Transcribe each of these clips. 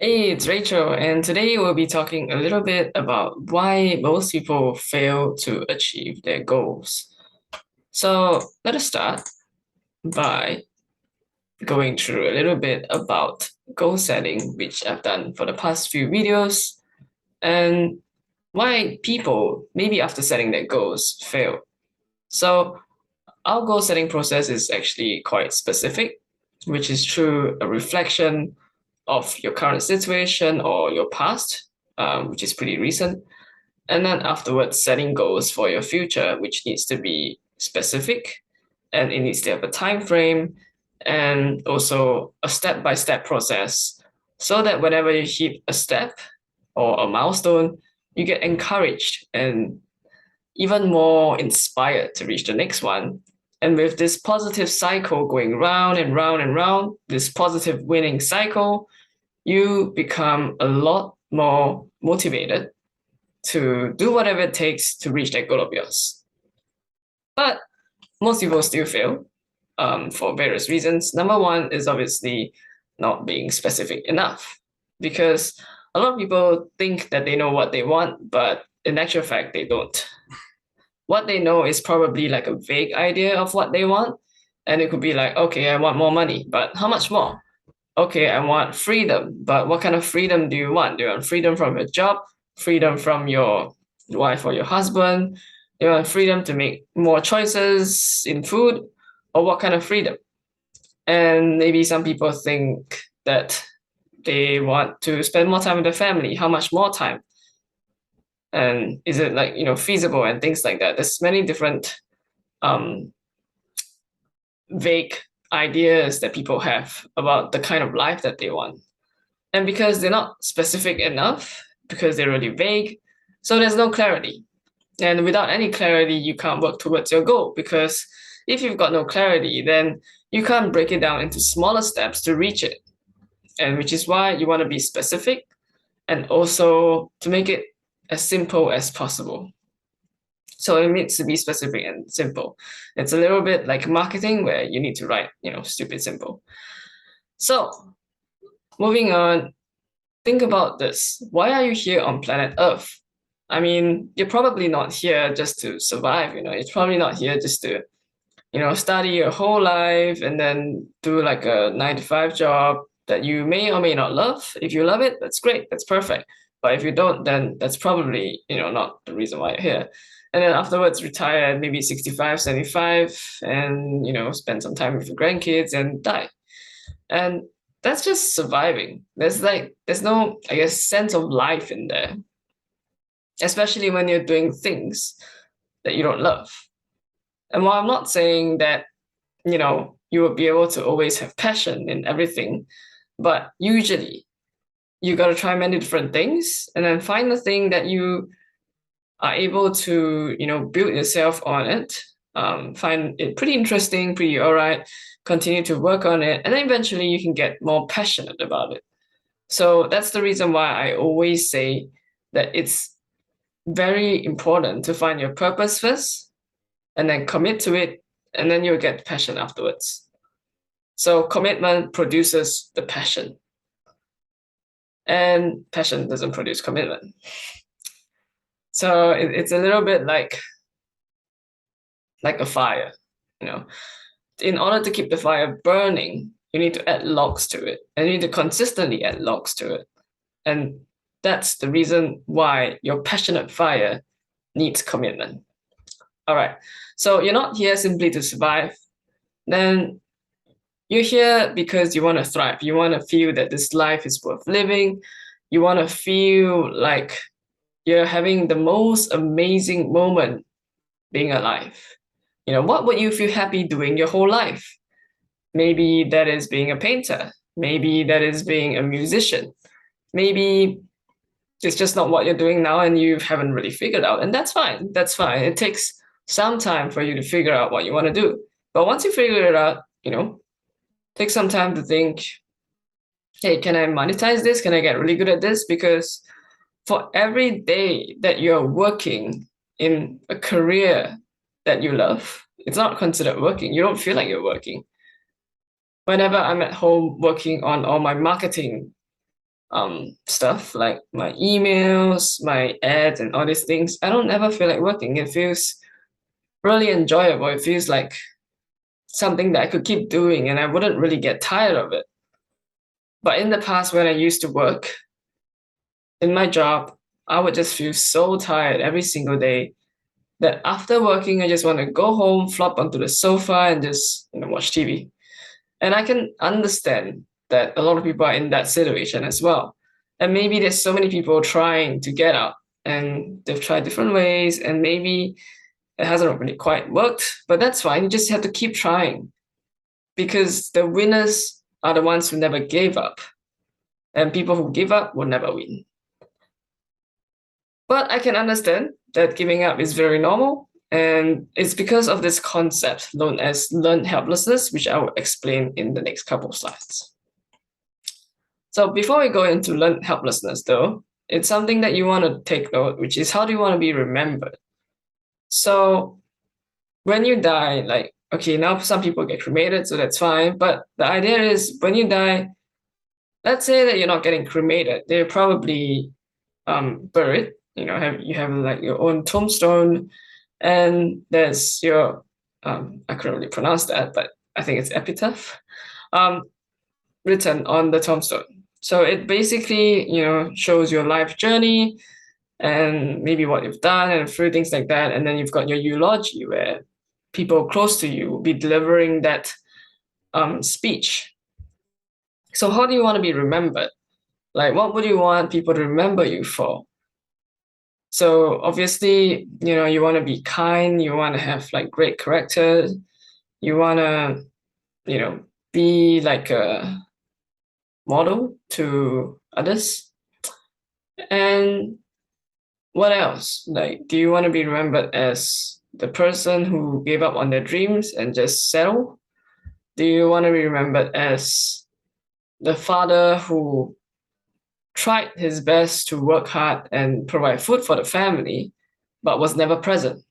Hey, it's Rachel, and today we'll be talking a little bit about why most people fail to achieve their goals. So let us start by going through a little bit about goal setting, which I've done for the past few videos, and why people, maybe after setting their goals, fail. So our goal setting process is actually quite specific, which is through a reflection of your current situation or your past, which is pretty recent. And then afterwards, setting goals for your future, which needs to be specific and it needs to have a time frame and also a step-by-step process so that whenever you hit a step or a milestone, you get encouraged and even more inspired to reach the next one. And with this positive cycle going round and round and round, this positive winning cycle, you become a lot more motivated to do whatever it takes to reach that goal of yours. But most people still fail for various reasons. Number one is obviously not being specific enough because a lot of people think that they know what they want, but in actual fact, they don't. What they know is probably like a vague idea of what they want. And it could be like, okay, I want more money, but how much more? Okay, I want freedom, but what kind of freedom do you want? Do you want freedom from your job, freedom from your wife or your husband? Do you want freedom to make more choices in food, or what kind of freedom? And maybe some people think that they want to spend more time with their family. How much more time? And is it like, feasible and things like that? There's many different um, vague ideas that people have about the kind of life that they want. And because they're not specific enough, because they're really vague, so there's no clarity. And without any clarity, you can't work towards your goal because if you've got no clarity, then you can't break it down into smaller steps to reach it. And which is why you want to be specific and also to make it as simple as possible. So it needs to be specific and simple. It's a little bit like marketing where you need to write, stupid simple. So moving on, think about this. Why are you here on planet Earth? I mean, you're probably not here just to survive, you're probably not here just to, study your whole life and then do like a 9 to 5 job that you may or may not love. If you love it, that's great, that's perfect. But if you don't, then that's probably, not the reason why you're here. And then afterwards, retire at maybe 65, 75, and, spend some time with your grandkids and die. And that's just surviving. There's no, I guess, sense of life in there, especially when you're doing things that you don't love. And while I'm not saying that, you will be able to always have passion in everything, but usually you got to try many different things and then find the thing that you are able to, build yourself on it, find it pretty interesting, pretty all right, continue to work on it, and then eventually you can get more passionate about it. So that's the reason why I always say that it's very important to find your purpose first and then commit to it, and then you'll get passion afterwards. So commitment produces the passion, and passion doesn't produce commitment. So it's a little bit like a fire, you know. In order to keep the fire burning, you need to add logs to it, and you need to consistently add logs to it. And that's the reason why your passionate fire needs commitment. All right. So you're not here simply to survive. Then you're here because you want to thrive. You want to feel that this life is worth living. You want to feel like you're having the most amazing moment being alive. What would you feel happy doing your whole life? Maybe that is being a painter. Maybe that is being a musician. Maybe it's just not what you're doing now and you haven't really figured out. And that's fine. That's fine. It takes some time for you to figure out what you want to do. But once you figure it out, take some time to think, hey, can I monetize this? Can I get really good at this? Because for every day that you're working in a career that you love, it's not considered working. You don't feel like you're working. Whenever I'm at home working on all my marketing stuff like my emails, my ads, and all these things, I don't ever feel like working. It feels really enjoyable. It feels like something that I could keep doing and I wouldn't really get tired of it. But in the past, when I used to work in my job, I would just feel so tired every single day that after working, I just want to go home, flop onto the sofa, and just watch TV. And I can understand that a lot of people are in that situation as well. And maybe there's so many people trying to get out, and they've tried different ways, and maybe it hasn't really quite worked, but that's fine. You just have to keep trying, because the winners are the ones who never gave up, and people who give up will never win. But I can understand that giving up is very normal, and it's because of this concept known as learned helplessness, which I will explain in the next couple of slides. So before we go into learned helplessness, though, it's something that you want to take note, which is how do you want to be remembered? So when you die, like, okay, now some people get cremated, so that's fine. But the idea is when you die, let's say that you're not getting cremated, they're probably buried. You have like your own tombstone, and there's your I couldn't really pronounce that, but I think it's epitaph written on the tombstone. So it basically shows your life journey and maybe what you've done and a few things like that. And then you've got your eulogy where people close to you will be delivering that speech. So how do you want to be remembered? Like, what would you want people to remember you for? So obviously, you want to be kind, you want to have like great character, you want to, be like a model to others. And what else? Like, do you want to be remembered as the person who gave up on their dreams and just settled? Do you want to be remembered as the father who tried his best to work hard and provide food for the family, but was never present?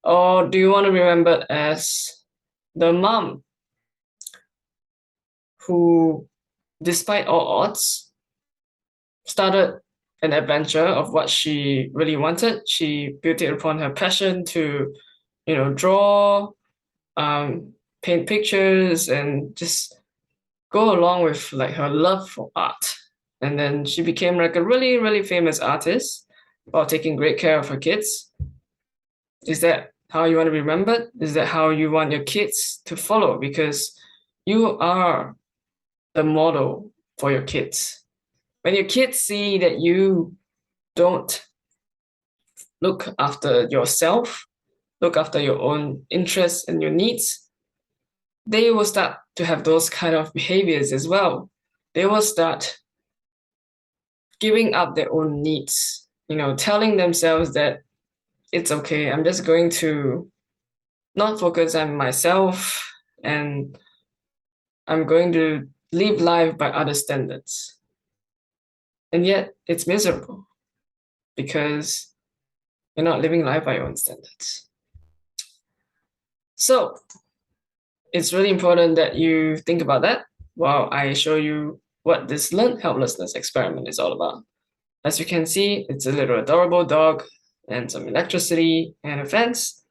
Or do you want to be remembered as the mom who, despite all odds, started an adventure of what she really wanted? She built it upon her passion to, draw, paint pictures, and just go along with like her love for art. And then she became like a really, really famous artist while taking great care of her kids. Is that how you want to be remembered? Is that how you want your kids to follow? Because you are the model for your kids. When your kids see that you don't look after yourself, look after your own interests and your needs, they will start to have those kind of behaviors as well. They will start giving up their own needs, telling themselves that it's okay, I'm just going to not focus on myself, and I'm going to live life by other standards. And yet it's miserable because you're not living life by your own standards. So it's really important that you think about that while I show you what this learned helplessness experiment is all about. As you can see, it's a little adorable dog and some electricity and a fence.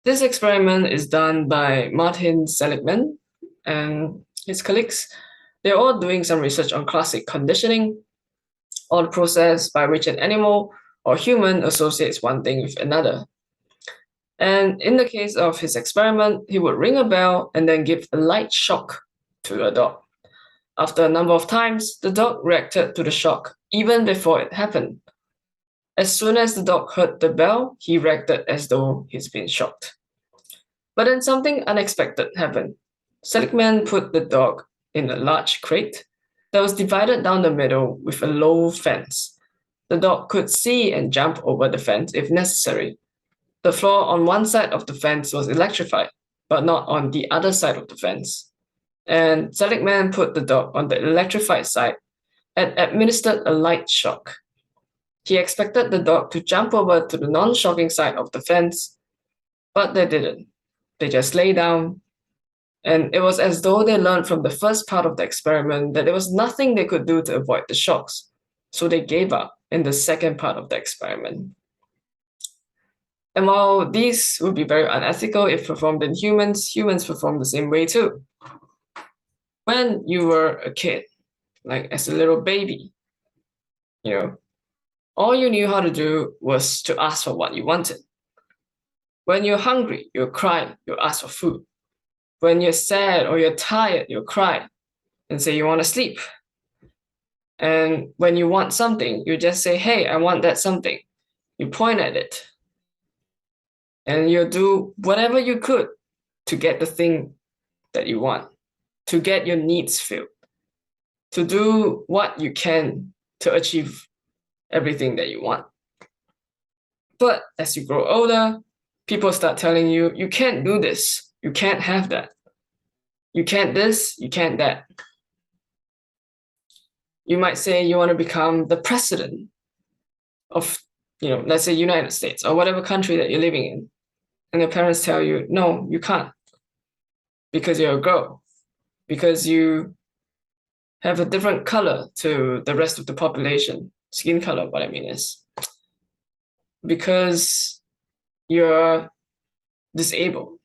This experiment is done by Martin Seligman and his colleagues. They're all doing some research on classic conditioning, or the process by which an animal or human associates one thing with another. And in the case of his experiment, he would ring a bell and then give a light shock to a dog. After a number of times, the dog reacted to the shock even before it happened. As soon as the dog heard the bell, he reacted as though he's been shocked. But then something unexpected happened. Seligman put the dog in a large crate that was divided down the middle with a low fence. The dog could see and jump over the fence if necessary. The floor on one side of the fence was electrified, but not on the other side of the fence. And Seligman put the dog on the electrified side and administered a light shock. He expected the dog to jump over to the non-shocking side of the fence, but they didn't. They just lay down And it was as though they learned from the first part of the experiment that there was nothing they could do to avoid the shocks. So they gave up in the second part of the experiment. And while these would be very unethical if performed in humans, humans perform the same way too. When you were a kid, like as a little baby, all you knew how to do was to ask for what you wanted. When you're hungry, you cry, you ask for food. When you're sad or you're tired, you cry and say you want to sleep. And when you want something, you just say, hey, I want that something. You point at it. And you do whatever you could to get the thing that you want, to get your needs filled, to do what you can to achieve everything that you want. But as you grow older, people start telling you, you can't do this, you can't have that. You can't this, you can't that. You might say you want to become the president of, let's say United States or whatever country that you're living in. And your parents tell you, no, you can't, because you're a girl, because you have a different color to the rest of the population. Skin color, what I mean is, because you're disabled.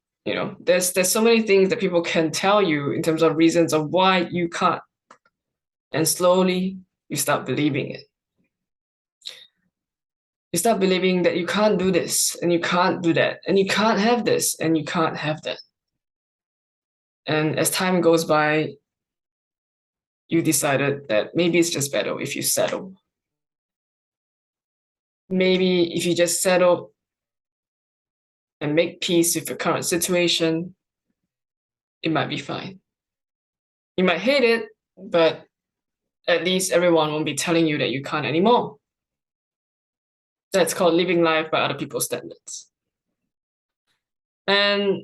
There's so many things that people can tell you in terms of reasons of why you can't. And slowly you start believing it. You start believing that you can't do this and you can't do that and you can't have this and you can't have that. And as time goes by, you decided that maybe it's just better if you settle. Maybe if you just settle and make peace with your current situation, it might be fine. You might hate it, but at least everyone won't be telling you that you can't anymore. That's called living life by other people's standards. And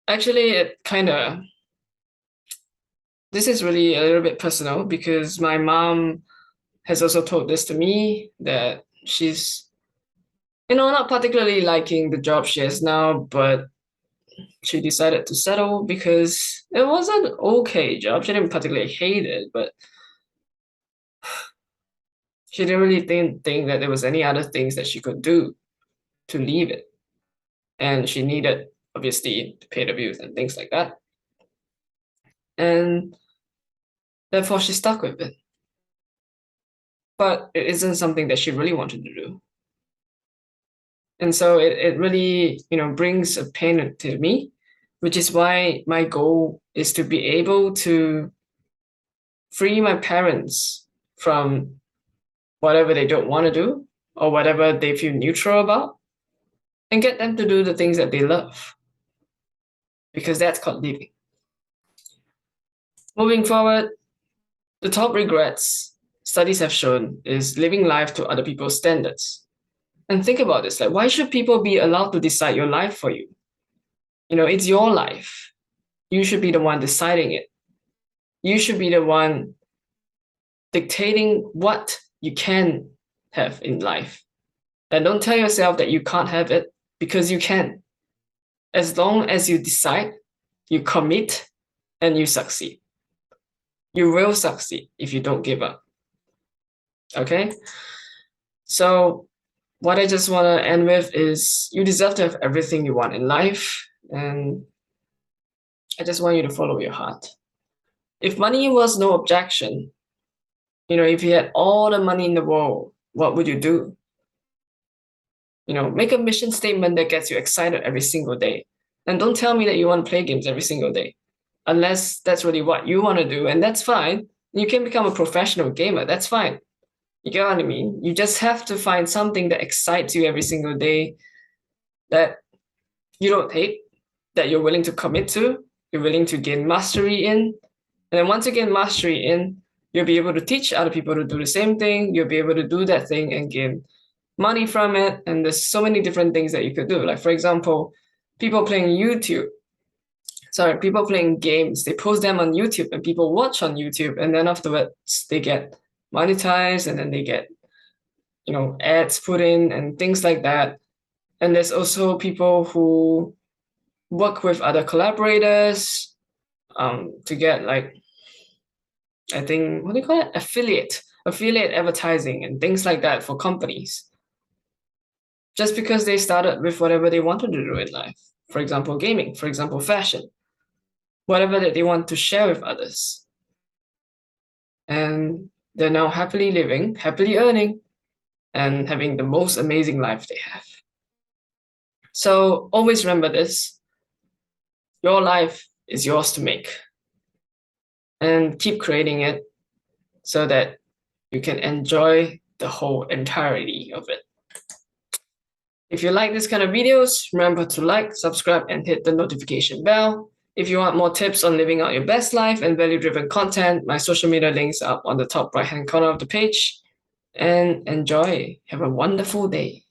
actually, this is really a little bit personal because my mom has also told this to me, that she's, not particularly liking the job she has now, but she decided to settle because it was an okay job. She didn't particularly hate it, but she didn't really think that there was any other things that she could do to leave it. And she needed, obviously, to pay the bills and things like that. And therefore, she stuck with it. But it isn't something that she really wanted to do. And so it really, brings a pain to me, which is why my goal is to be able to free my parents from whatever they don't want to do or whatever they feel neutral about, and get them to do the things that they love, because that's called living. Moving forward, the top regrets studies have shown is living life to other people's standards. And think about this, like, why should people be allowed to decide your life for you? It's your life. You should be the one deciding it. You should be the one dictating what you can have in life. And don't tell yourself that you can't have it, because you can. As long as you decide, you commit, and you succeed. You will succeed if you don't give up. Okay? So what I just want to end with is, you deserve to have everything you want in life, and I just want you to follow your heart. If money was no objection, if you had all the money in the world, what would you do? Make a mission statement that gets you excited every single day. And don't tell me that you want to play games every single day, unless that's really what you want to do, and that's fine. You can become a professional gamer, that's fine. You get what I mean? You just have to find something that excites you every single day, that you don't hate, that you're willing to commit to, you're willing to gain mastery in. And then once you gain mastery in, you'll be able to teach other people to do the same thing. You'll be able to do that thing and gain money from it. And there's so many different things that you could do. Like, for example, people playing games, they post them on YouTube and people watch on YouTube. And then afterwards they get monetized, and then they get, ads put in and things like that. And there's also people who work with other collaborators to get like, I think, what do you call it? Affiliate advertising and things like that for companies. Just because they started with whatever they wanted to do in life. For example, gaming, for example, fashion, whatever that they want to share with others. And they're now happily living, happily earning, and having the most amazing life they have. So always remember this. Your life is yours to make. And keep creating it so that you can enjoy the whole entirety of it. If you like this kind of videos, remember to like, subscribe, and hit the notification bell. If you want more tips on living out your best life and value-driven content, my social media links are up on the top right-hand corner of the page. And enjoy. Have a wonderful day.